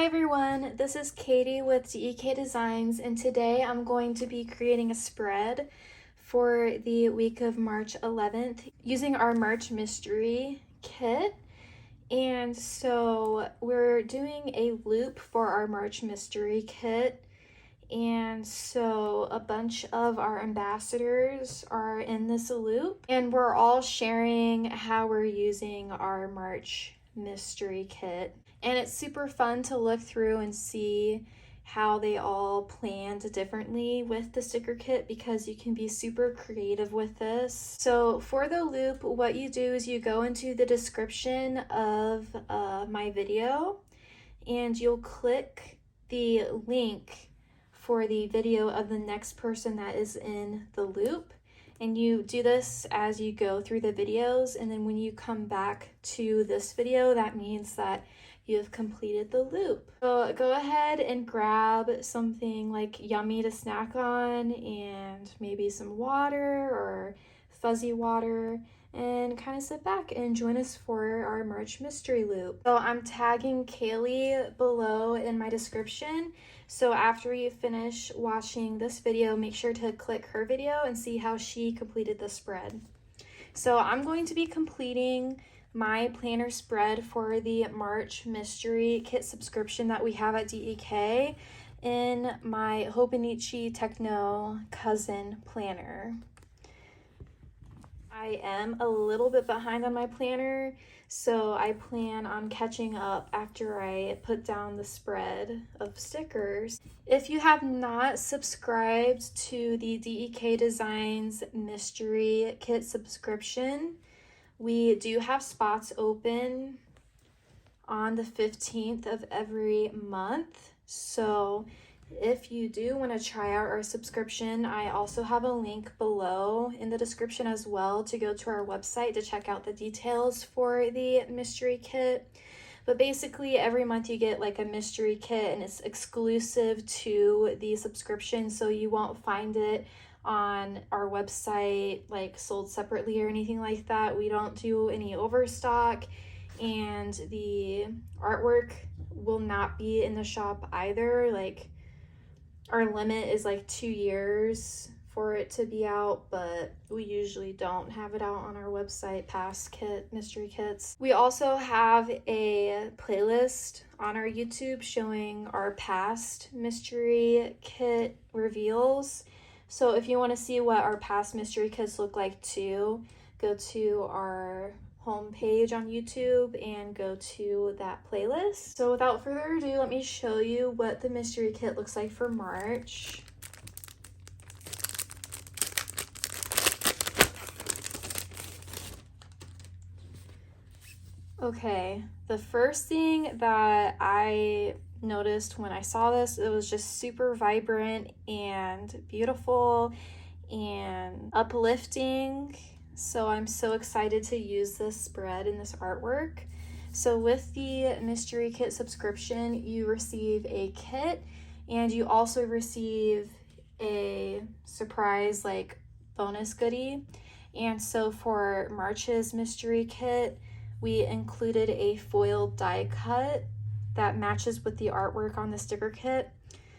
everyone, this is Katie with DEK Designs, and today I'm going to be creating a spread for the week of March 11th using our March Mystery Kit. And so we're doing a loop for our March Mystery Kit, and so a bunch of our ambassadors are in this loop, and we're all sharing how we're using our March Mystery Kit. And it's super fun to look through and see how they all planned differently with the sticker kit, because you can be super creative with this. So for the loop, what you do is you go into the description of my video and you'll click the link for the video of the next person that is in the loop. And you do this as you go through the videos, and then when you come back to this video, that means that you have completed the loop. So go ahead and grab something like yummy to snack on, and maybe some water or fuzzy water, and kind of sit back and join us for our March mystery loop. So I'm tagging Kaylee below in my description. So after you finish watching this video, make sure to click her video and see how she completed the spread. So I'm going to be completing my planner spread for the March Mystery Kit subscription that we have at DEK in my Hobonichi Techno Cousin Planner. I am a little bit behind on my planner, so I plan on catching up after I put down the spread of stickers. If you have not subscribed to the DEK Designs Mystery Kit subscription, we do have spots open on the 15th of every month. So if you do want to try out our subscription, I also have a link below in the description as well to go to our website to check out the details for the mystery kit. But basically every month you get like a mystery kit, and it's exclusive to the subscription, so you won't find it on our website like sold separately or anything like that. We don't do any overstock, and the artwork will not be in the shop either. Like, our limit is like 2 years for it to be out, but we usually don't have it out on our website past mystery kits. We also have a playlist on our YouTube showing our past mystery kit reveals. So if you want to see what our past mystery kits look like too, go to our homepage on YouTube and go to that playlist. So without further ado, let me show you what the mystery kit looks like for March. Okay, the first thing that I noticed when I saw this, it was just super vibrant and beautiful and uplifting. So I'm so excited to use this spread and this artwork. So with the mystery kit subscription, you receive a kit, and you also receive a surprise like bonus goodie. And so for March's mystery kit, we included a foiled die cut that matches with the artwork on the sticker kit.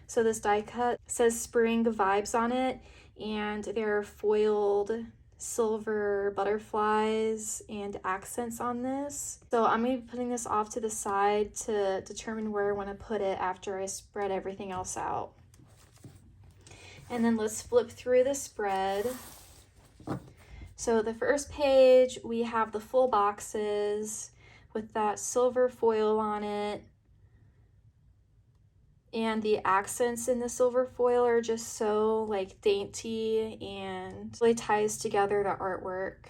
So this die cut says Spring Vibes on it, and there are foiled silver butterflies and accents on this. So I'm going to be putting this off to the side to determine where I want to put it after I spread everything else out. And then let's flip through the spread. So the first page, we have the full boxes with that silver foil on it. And the accents in the silver foil are just so like dainty and really ties together the artwork.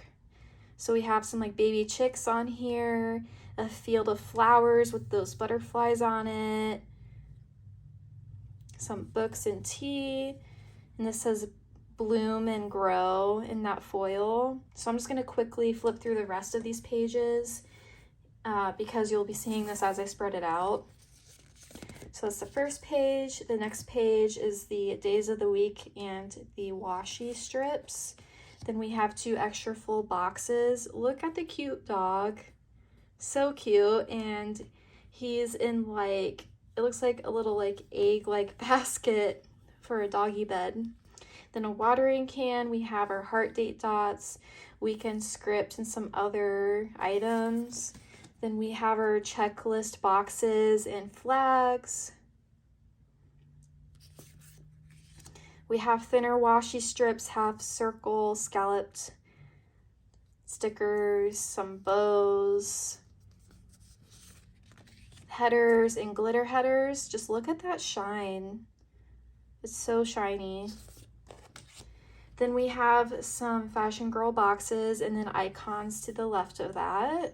So we have some like baby chicks on here, a field of flowers with those butterflies on it, some books and tea, and this says bloom and grow in that foil. So I'm just going to quickly flip through the rest of these pages because you'll be seeing this as I spread it out. So that's the first page. The next page is the days of the week and the washi strips. Then we have 2 extra full boxes. Look at the cute dog. So cute. And he's in like it looks like a little like egg like basket for a doggy bed. Then a watering can, we have our heart date dots, weekend script, and some other items. Then we have our checklist boxes and flags. We have thinner washi strips, half circle, scalloped stickers, some bows, headers, and glitter headers. Just look at that shine. It's so shiny. Then we have some Fashion Girl boxes and then icons to the left of that.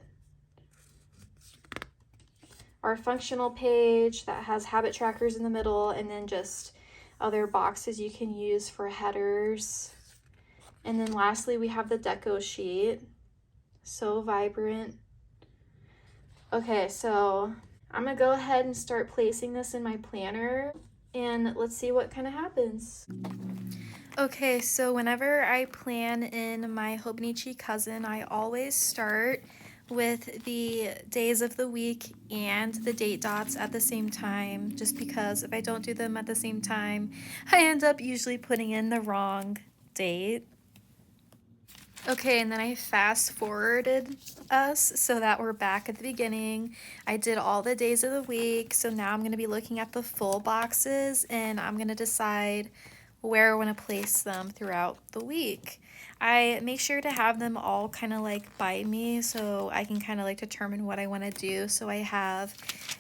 Our functional page that has habit trackers in the middle, and then just other boxes you can use for headers. And then lastly, we have the deco sheet. So vibrant. Okay, so I'm gonna go ahead and start placing this in my planner, and let's see what kind of happens. Okay, so whenever I plan in my Hobonichi cousin, I always start with the days of the week and the date dots at the same time, just because if I don't do them at the same time, I end up usually putting in the wrong date. Okay, and then I fast forwarded us so that we're back at the beginning. I did all the days of the week, so now I'm going to be looking at the full boxes and I'm going to decide where I want to place them throughout the week. I make sure to have them all kind of like by me so I can kind of like determine what I want to do. So I have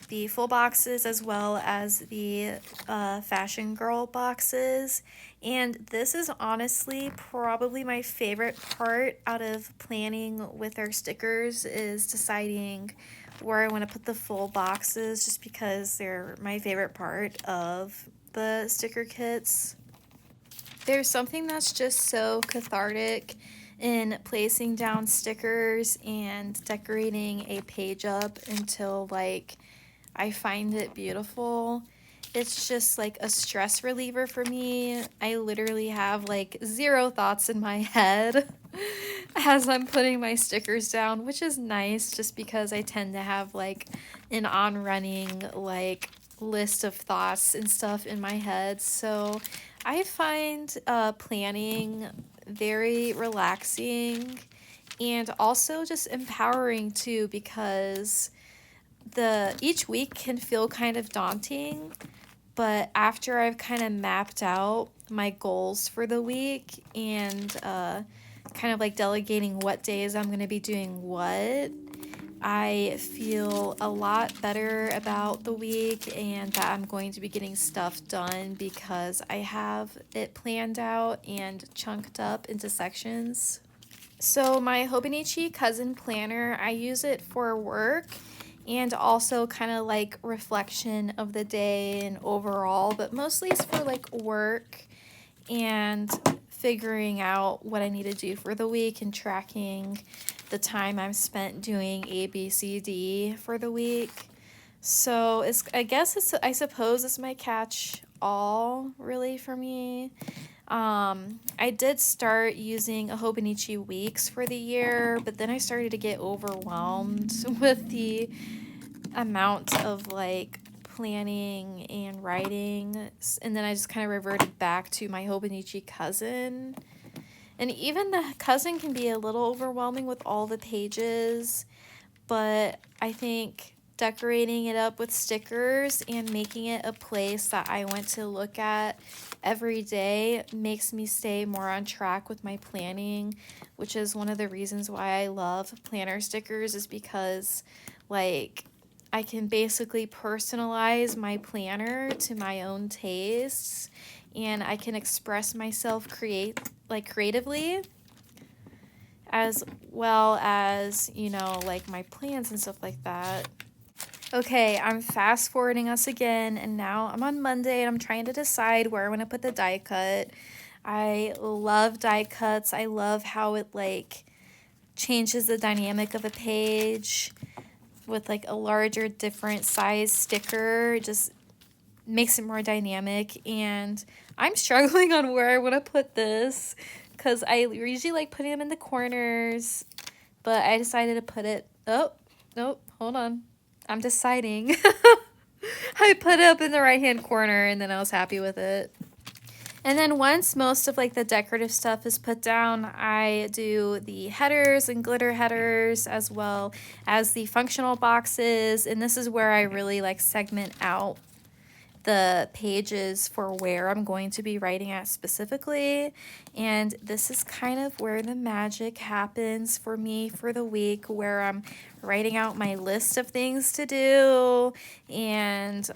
the full boxes as well as the Fashion Girl boxes. And this is honestly probably my favorite part out of planning with our stickers, is deciding where I want to put the full boxes, just because they're my favorite part of the sticker kits. There's something that's just so cathartic in placing down stickers and decorating a page up until like I find it beautiful. It's just like a stress reliever for me. I literally have like zero thoughts in my head as I'm putting my stickers down, which is nice just because I tend to have like an on-running like list of thoughts and stuff in my head. So I find planning very relaxing and also just empowering too, because each week can feel kind of daunting, but after I've kind of mapped out my goals for the week and kind of like delegating what days I'm going to be doing what, I feel a lot better about the week and that I'm going to be getting stuff done because I have it planned out and chunked up into sections. So my Hobonichi cousin planner, I use it for work and also kind of like reflection of the day and overall, but mostly it's for like work and figuring out what I need to do for the week and tracking the time I've spent doing A, B, C, D for the week. So I suppose it's my catch all really for me. I did start using a Hobonichi Weeks for the year, but then I started to get overwhelmed with the amount of like planning and writing, and then I just kind of reverted back to my Hobonichi cousin. And even the cousin can be a little overwhelming with all the pages, but I think decorating it up with stickers and making it a place that I want to look at every day makes me stay more on track with my planning, which is one of the reasons why I love planner stickers, is because like I can basically personalize my planner to my own tastes, and I can express myself creatively, as well as, you know, like my plans and stuff like that. Okay, I'm fast forwarding us again, and now I'm on Monday and I'm trying to decide where I want to put the die cut. I love die cuts. I love how it like changes the dynamic of a page with like a larger, different size sticker. It just makes it more dynamic, and I'm struggling on where I want to put this because I usually like putting them in the corners, but I decided to put it, oh, nope, hold on. I'm deciding. I put it up in the right hand corner and then I was happy with it. And then once most of like the decorative stuff is put down, I do the headers and glitter headers as well as the functional boxes. And this is where I really like segment out the pages for where I'm going to be writing at specifically. And this is kind of where the magic happens for me for the week, where I'm writing out my list of things to do and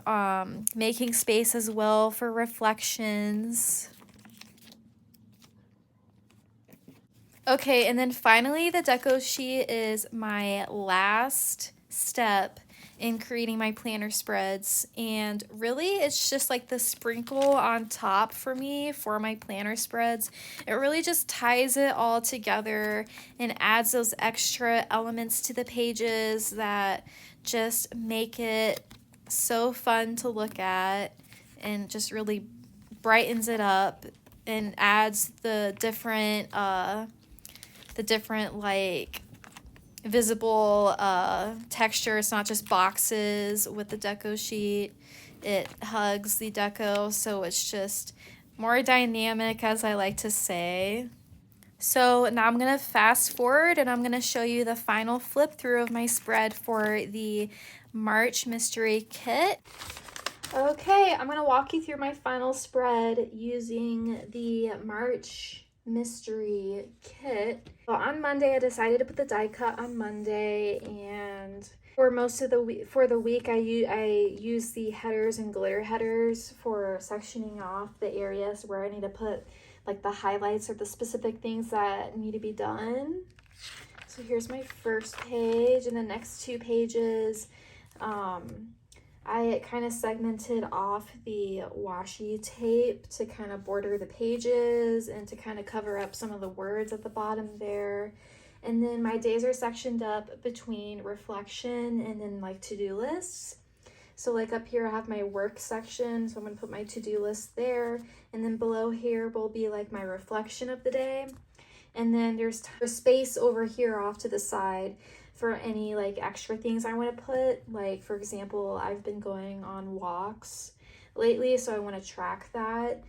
making space as well for reflections. Okay, and then finally the deco sheet is my last step in creating my planner spreads, and really it's just like the sprinkle on top for me for my planner spreads. It really just ties it all together and adds those extra elements to the pages that just make it so fun to look at and just really brightens it up and adds the different like visible texture. It's not just boxes with the deco sheet. It hugs the deco, so it's just more dynamic, as I like to say. So now I'm gonna fast forward and I'm gonna show you the final flip through of my spread for the March mystery kit. Okay, I'm gonna walk you through my final spread using the March mystery kit. Well, on Monday I decided to put the die cut on Monday, and for most of the week I use the headers and glitter headers for sectioning off the areas where I need to put like the highlights or the specific things that need to be done. So here's my first page, and the next two pages I kind of segmented off the washi tape to kind of border the pages and to kind of cover up some of the words at the bottom there. And then my days are sectioned up between reflection and then like to-do lists. So like up here I have my work section, so I'm going to put my to-do list there. And then below here will be like my reflection of the day. And then there's space over here off to the side for any like extra things I want to put. Like for example, I've been going on walks lately, so I want to track that,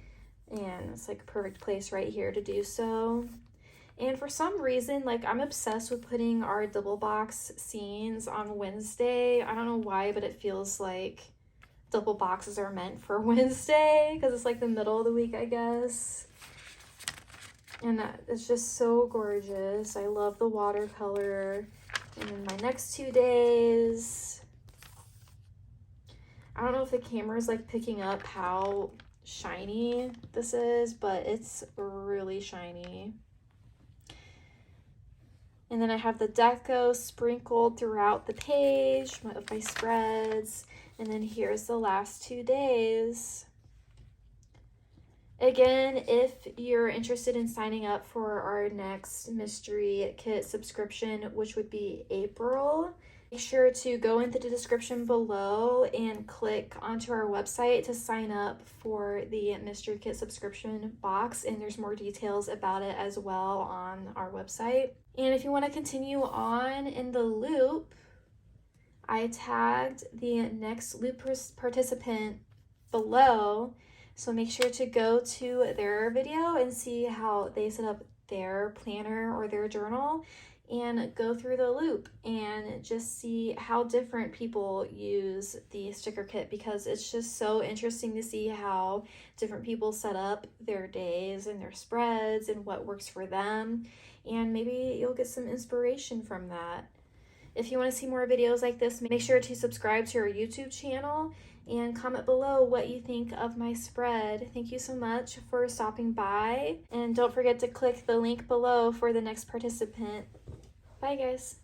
and it's like a perfect place right here to do so. And for some reason, like I'm obsessed with putting our double box scenes on Wednesday. I don't know why, but it feels like double boxes are meant for Wednesday because it's like the middle of the week, I guess. And it's just so gorgeous. I love the watercolor. And then my next 2 days, I don't know if the camera is like picking up how shiny this is, but it's really shiny. And then I have the deco sprinkled throughout the page of my spreads. And then here's the last 2 days. Again, if you're interested in signing up for our next mystery kit subscription, which would be April, make sure to go into the description below and click onto our website to sign up for the mystery kit subscription box, and there's more details about it as well on our website. And if you want to continue on in the loop, I tagged the next loop participant below, so make sure to go to their video and see how they set up their planner or their journal, and go through the loop and just see how different people use the sticker kit, because it's just so interesting to see how different people set up their days and their spreads and what works for them, and maybe you'll get some inspiration from that. If you want to see more videos like this, make sure to subscribe to our YouTube channel and comment below what you think of my spread. Thank you so much for stopping by, and don't forget to click the link below for the next participant. Bye guys.